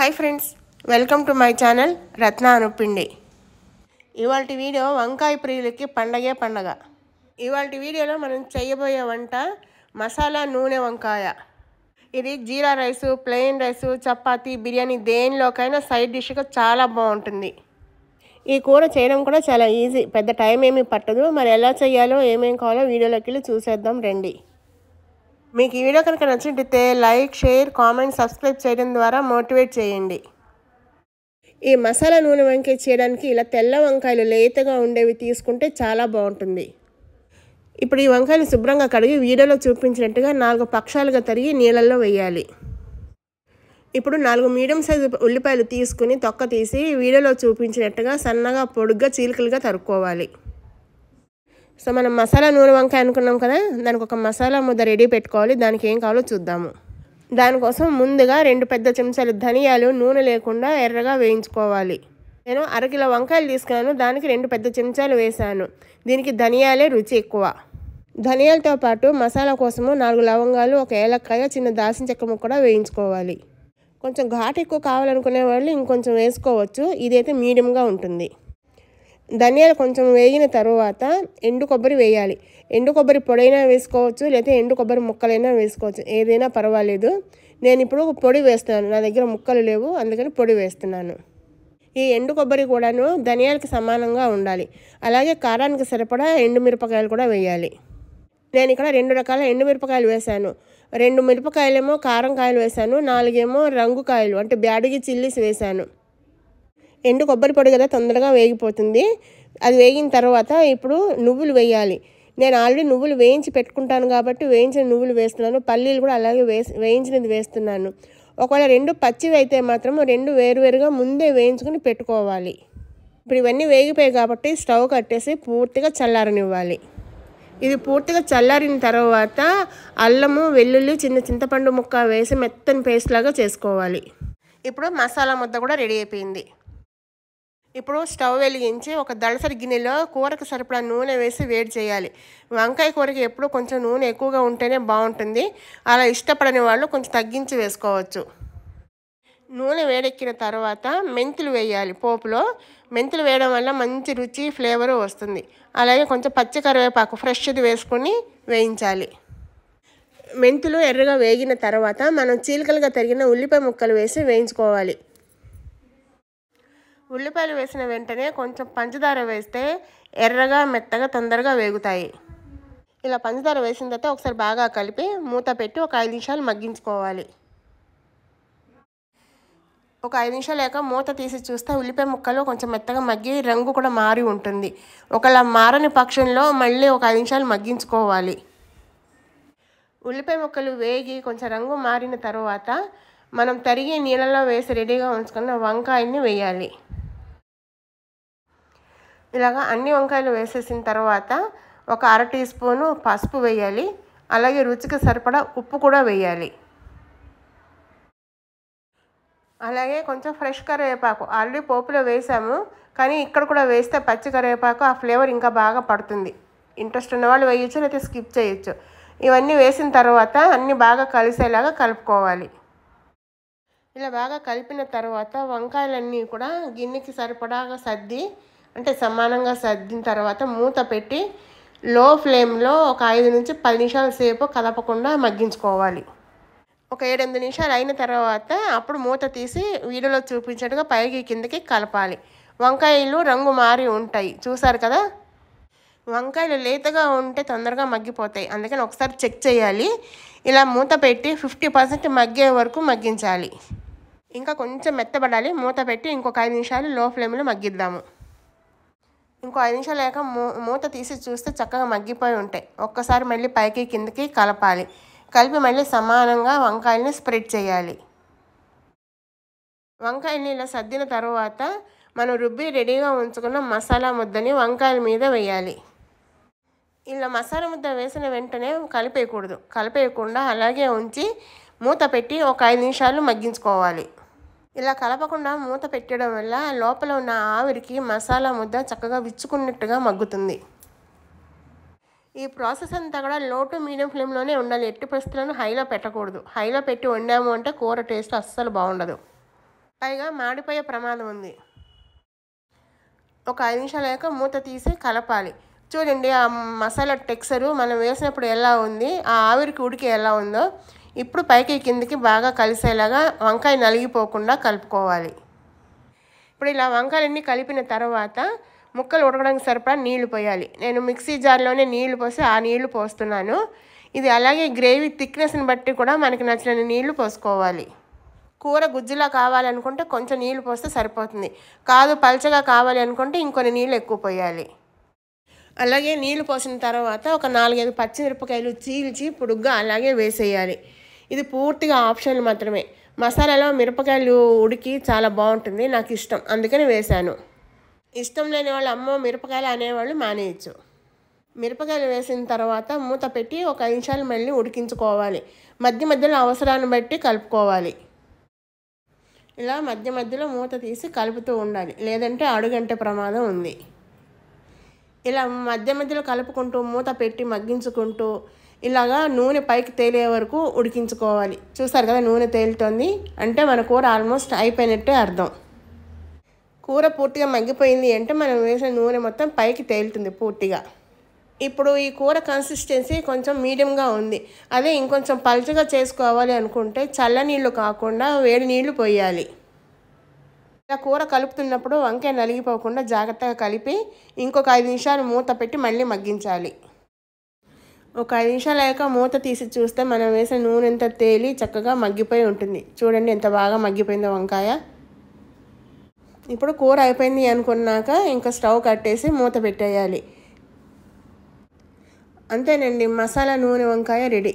Hi friends, welcome to my channel Ratna Anupindi. ఇవాల్టి video వంకాయ ప్రియులకి పండగ. ఇవాల్టి వీడియోలో మనం చేయబోయే వంట మసాలా నూనె వంకాయ. ఇది జీరా rice, plain rice, chapati, biryani దేనిలోకైనా సైడ్ డిష్గా చాలా బాగుంటుంది. ఈ కూర చేయడం కూడా చాలా ఈజీ, పెద్ద టైం ఏమీ పట్టదు. మరి ఎలా చేయాలో ఏమేమి కావాలో వీడియోలోకి వెళ్ళి చూసేద్దాం రండి. మీకు ఈ వీడియో కనుక నచ్చినట్లయితే లైక్, షేర్, కామెంట్, సబ్స్క్రైబ్ చేయడం ద్వారా మోటివేట్ చేయండి. ఈ మసాలా నూనె వంకాయ చేయడానికి ఇలా తెల్ల వంకాయలు లేతగా ఉండేవి తీసుకుంటే చాలా బాగుంటుంది. ఇప్పుడు ఈ వంకాయలు శుభ్రంగా కడిగి వీడియోలో చూపించినట్టుగా 4 పక్షాలుగా తరిగి నీళ్ళల్లో వేయాలి. ఇప్పుడు 4 మీడియం సైజు ఉల్లిపాయలు తీసుకుని తొక్క తీసి వీడియోలో చూపించినట్టుగా సన్నగా పొడుగ్గా చీలికలుగా తరుక్కోవాలి. సో మనం మసాలా నూనె వంకాయ అనుకున్నాం కదా, దానికి ఒక మసాలా ముద్ద రెడీ పెట్టుకోవాలి. దానికి ఏం కావాలో చూద్దాము. దానికోసం ముందుగా 2 పెద్ద చెంచాలు ధనియాలు నూనె లేకుండా ఎర్రగా వేయించుకోవాలి. నేను 1/2 కిలో వంకాయలు తీసుకున్నాను, దానికి 2 పెద్ద చెంచాలు వేసాను. దీనికి ధనియాలే రుచి ఎక్కువ. ధనియాలతో పాటు మసాలా కోసము 4 లవంగాలు, 1 ఏలక్కాయ, చిన్న దాల్చిన చెక్క ముక్క కూడా వేయించుకోవాలి. కొంచెం ఘాటు ఎక్కువ కావాలనుకునే వాళ్ళు ఇంకొంచెం వేసుకోవచ్చు. ఇదైతే మీడియంగా ఉంటుంది. ధనియాలు కొంచెం వేగిన తర్వాత ఎండు కొబ్బరి వేయాలి. ఎండు కొబ్బరి పొడైనా వేసుకోవచ్చు, లేకపోతే ఎండు కొబ్బరి ముక్కలైనా వేసుకోవచ్చు, ఏదైనా పర్వాలేదు. నేను ఇప్పుడు పొడి వేస్తున్నాను, నా దగ్గర ముక్కలు లేవు, అందుకని పొడి వేస్తున్నాను. ఈ ఎండు కొబ్బరి కూడాను ధనియాలకి సమానంగా ఉండాలి. అలాగే కారానికి సరిపడా ఎండుమిరపకాయలు కూడా వేయాలి. నేను ఇక్కడ 2 రకాల ఎండుమిరపకాయలు వేశాను. 2 మిరపకాయలేమో కారం కాయలు వేశాను, 4 ఏమో రంగు కాయలు అంటే బ్యాడిగి చిల్లీస్ వేశాను. ఎండు కొబ్బరి పొడి కదా, తొందరగా వేగిపోతుంది. అది వేగిన తర్వాత ఇప్పుడు నువ్వులు వేయాలి. నేను ఆల్రెడీ నువ్వులు వేయించి పెట్టుకుంటాను కాబట్టి వేయించిన నువ్వులు వేస్తున్నాను. పల్లీలు కూడా అలాగే వేయించినది వేస్తున్నాను. ఒకవేళ 2 పచ్చివి అయితే మాత్రం 2 వేరువేరుగా ముందే వేయించుకుని పెట్టుకోవాలి. ఇప్పుడు ఇవన్నీ వేగిపోయాయి కాబట్టి స్టవ్ కట్టేసి పూర్తిగా చల్లారనివ్వాలి. ఇది పూర్తిగా చల్లారిన తర్వాత అల్లము, వెల్లుల్లి, చిన్న చింతపండు ముక్క వేసి మెత్తని పేస్ట్ లాగా చేసుకోవాలి. ఇప్పుడు మసాలా ముద్ద కూడా రెడీ అయిపోయింది. ఇప్పుడు స్టవ్ వెలిగించి ఒక దళసరి గిన్నెలో కూరకు సరిపడా నూనె వేసి వేడి చేయాలి. వంకాయ కూరకి ఎప్పుడు కొంచెం నూనె ఎక్కువగా ఉంటేనే బాగుంటుంది. అలా ఇష్టపడని వాళ్ళు కొంచెం తగ్గించి వేసుకోవచ్చు. నూనె వేడెక్కిన తర్వాత మెంతులు వేయాలి. పోపులో మెంతులు వేయడం వల్ల మంచి రుచి, ఫ్లేవరు వస్తుంది. అలాగే కొంచెం పచ్చి కరివేపాకు ఫ్రెష్ది వేసుకొని వేయించాలి. మెంతులు ఎర్రగా వేగిన తర్వాత మనం చీలికలుగా తరిగిన ఉల్లిపాయ ముక్కలు వేసి వేయించుకోవాలి. ఉల్లిపాయలు వేసిన వెంటనే కొంచెం పంచదార వేస్తే ఎర్రగా, మెత్తగా, తొందరగా వేగుతాయి. ఇలా పంచదార వేసిన తర్వాత ఒకసారి బాగా కలిపి మూత పెట్టి ఒక 5 నిమిషాలు మగ్గించుకోవాలి. ఒక 5 నిమిషాలు లేక మూత తీసి చూస్తే ఉల్లిపాయ ముక్కలు కొంచెం మెత్తగా మగ్గి రంగు కూడా మారి ఉంటుంది. ఒకలా మారని పక్షంలో మళ్ళీ ఒక 5 నిమిషాలు మగ్గించుకోవాలి. ఉల్లిపాయ ముక్కలు వేగి కొంచెం రంగు మారిన తర్వాత మనం తరిగి నీళ్ళలో వేసి రెడీగా ఉంచుకున్న వంకాయని వేయాలి. ఇలాగా అన్ని వంకాయలు వేసేసిన తర్వాత ఒక 1/2 టీ స్పూను పసుపు వేయాలి. అలాగే రుచికి సరిపడా ఉప్పు కూడా వేయాలి. అలాగే కొంచెం ఫ్రెష్ కరివేపాకు ఆల్రెడీ పోపులో వేసాము, కానీ ఇక్కడ కూడా వేస్తే పచ్చి కరివేపాకు ఆ ఫ్లేవర్ ఇంకా బాగా పడుతుంది. ఇంట్రెస్ట్ ఉన్న వాళ్ళు వేయచ్చు, లేకపోతే స్కిప్ చేయొచ్చు. ఇవన్నీ వేసిన తర్వాత అన్నీ బాగా కలిసేలాగా కలుపుకోవాలి. ఇలా బాగా కలిపిన తర్వాత వంకాయలన్నీ కూడా గిన్నెకి సరిపడాగా సర్ది, అంటే సమానంగా సర్దిన తర్వాత మూత పెట్టి లో ఫ్లేమ్లో ఒక 5 నుంచి 10 నిమిషాల సేపు కలపకుండా మగ్గించుకోవాలి. ఒక 7-8 నిమిషాలు అయిన తర్వాత అప్పుడు మూత తీసి వీడియోలో చూపించినట్టుగా పైకి కిందకి కలపాలి. వంకాయలు రంగు మారి ఉంటాయి, చూసారు కదా. వంకాయలు లేతగా ఉంటే తొందరగా మగ్గిపోతాయి, అందుకని ఒకసారి చెక్ చేయాలి. ఇలా మూత పెట్టి 50% మగ్గే వరకు మగ్గించాలి. ఇంకా కొంచెం మెత్తబడాలి. మూత పెట్టి ఇంకొక 5 నిమిషాలు లో ఫ్లేమ్లో మగ్గిద్దాము. ఇంకో 5 నిమిషాలు లేక మూత తీసి చూస్తే చక్కగా మగ్గిపోయి ఉంటాయి. ఒక్కసారి మళ్ళీ పైకి కిందకి కలపాలి. కలిపి మళ్ళీ సమానంగా వంకాయలని స్ప్రెడ్ చేయాలి. వంకాయని ఇలా సర్దిన తర్వాత మనం రుబ్బి రెడీగా ఉంచుకున్న మసాలా ముద్దని వంకాయల మీద వేయాలి. ఇలా మసాలా ముద్ద వేసిన వెంటనే కలిపేయకుండా అలాగే ఉంచి మూత పెట్టి ఒక 5 నిమిషాలు మగ్గించుకోవాలి. ఇలా కలపకుండా మూత పెట్టడం వల్ల లోపల ఉన్న ఆవిరికి మసాలా ముద్ద చక్కగా విచ్చుకున్నట్టుగా మగ్గుతుంది. ఈ ప్రాసెస్ అంతా కూడా లో టు మీడియం ఫ్లేమ్లోనే ఉండాలి. ఎట్టి పరిస్థితులను హైలో పెట్టకూడదు. హైలో పెట్టి వండాము అంటే కూర టేస్ట్ అస్సలు బాగుండదు. పైగా మాడిపోయే ప్రమాదం ఉంది. ఒక 5 నిమిషాలు అయ్యాక మూత తీసి కలపాలి. చూడండి ఆ మసాలా టెక్స్చరు మనం వేసినప్పుడు ఎలా ఉంది, ఆ ఆవిరికి ఉడికి ఎలా ఉందో. ఇప్పుడు పైకి కిందికి బాగా కలిసేలాగా వంకాయ నలిగిపోకుండా కలుపుకోవాలి. ఇప్పుడు ఇలా వంకాయలన్నీ కలిపిన తర్వాత ముక్కలు ఉడకడానికి సరిపడా నీళ్లు పోయాలి. నేను మిక్సీ జార్లోనే నీళ్లు పోసి ఆ నీళ్లు పోస్తున్నాను. ఇది అలాగే గ్రేవీ థిక్నెస్ని బట్టి కూడా మనకి నచ్చిన నీళ్లు పోసుకోవాలి. కూర గుజ్జులా కావాలనుకుంటే కొంచెం నీళ్లు పోస్తే సరిపోతుంది. కాదు పల్చగా కావాలి అనుకుంటే ఇంకొన్ని నీళ్ళు ఎక్కువ పోయాలి. అలాగే నీళ్లు పోసిన తర్వాత ఒక 4-5 పచ్చిమిరపకాయలు చీల్చి పొడుగ్గా అలాగే వేసేయాలి. ఇది పూర్తిగా ఆప్షనల్ మాత్రమే. మసాలాలో మిరపకాయలు ఉడికి చాలా బాగుంటుంది, నాకు ఇష్టం, అందుకని వేశాను. ఇష్టం లేని వాళ్ళు అమ్మో మిరపకాయలు అనేవాళ్ళు మానేయచ్చు. మిరపకాయలు వేసిన తర్వాత మూత పెట్టి ఒక 5 నిమిషాలు మళ్ళీ ఉడికించుకోవాలి. మధ్య మధ్యలో అవసరాన్ని బట్టి కలుపుకోవాలి. ఇలా మధ్య మధ్యలో మూత తీసి కలుపుతూ ఉండాలి, లేదంటే అడుగంటే ప్రమాదం ఉంది. ఇలా మధ్య మధ్యలో కలుపుకుంటూ మూత పెట్టి మగ్గించుకుంటూ ఇలాగా నూనె పైకి తేలే వరకు ఉడికించుకోవాలి. చూస్తారు కదా నూనె తేలుతోంది అంటే మన కూర ఆల్మోస్ట్ అయిపోయినట్టే అర్థం. కూర పూర్తిగా మగ్గిపోయింది అంటే మనం వేసిన నూనె మొత్తం పైకి తేలుతుంది పూర్తిగా. ఇప్పుడు ఈ కూర కన్సిస్టెన్సీ కొంచెం మీడియంగా ఉంది. అదే ఇంకొంచెం పలుచగా చేసుకోవాలి అనుకుంటే చల్ల నీళ్ళు కాకుండా వేడి నీళ్లు పోయాలి. ఇలా కూర కలుపుతున్నప్పుడు వంకాయ నలిగిపోకుండా జాగ్రత్తగా కలిపి ఇంకొక 5 నిమిషాలు మూత పెట్టి మళ్ళీ మగ్గించాలి. ఒక 5 నిమిషాలు అయ్యాక మూత తీసి చూస్తే మనం వేసిన నూనె అంతా తేలి చక్కగా మగ్గిపోయి ఉంటుంది. చూడండి ఎంత బాగా మగ్గిపోయిందో వంకాయ. ఇప్పుడు కూర అయిపోయింది అనుకున్నాక ఇంకా స్టవ్ కట్టేసి మూత పెట్టేయాలి. అంతేనండి, మసాలా నూనె వంకాయ రెడీ.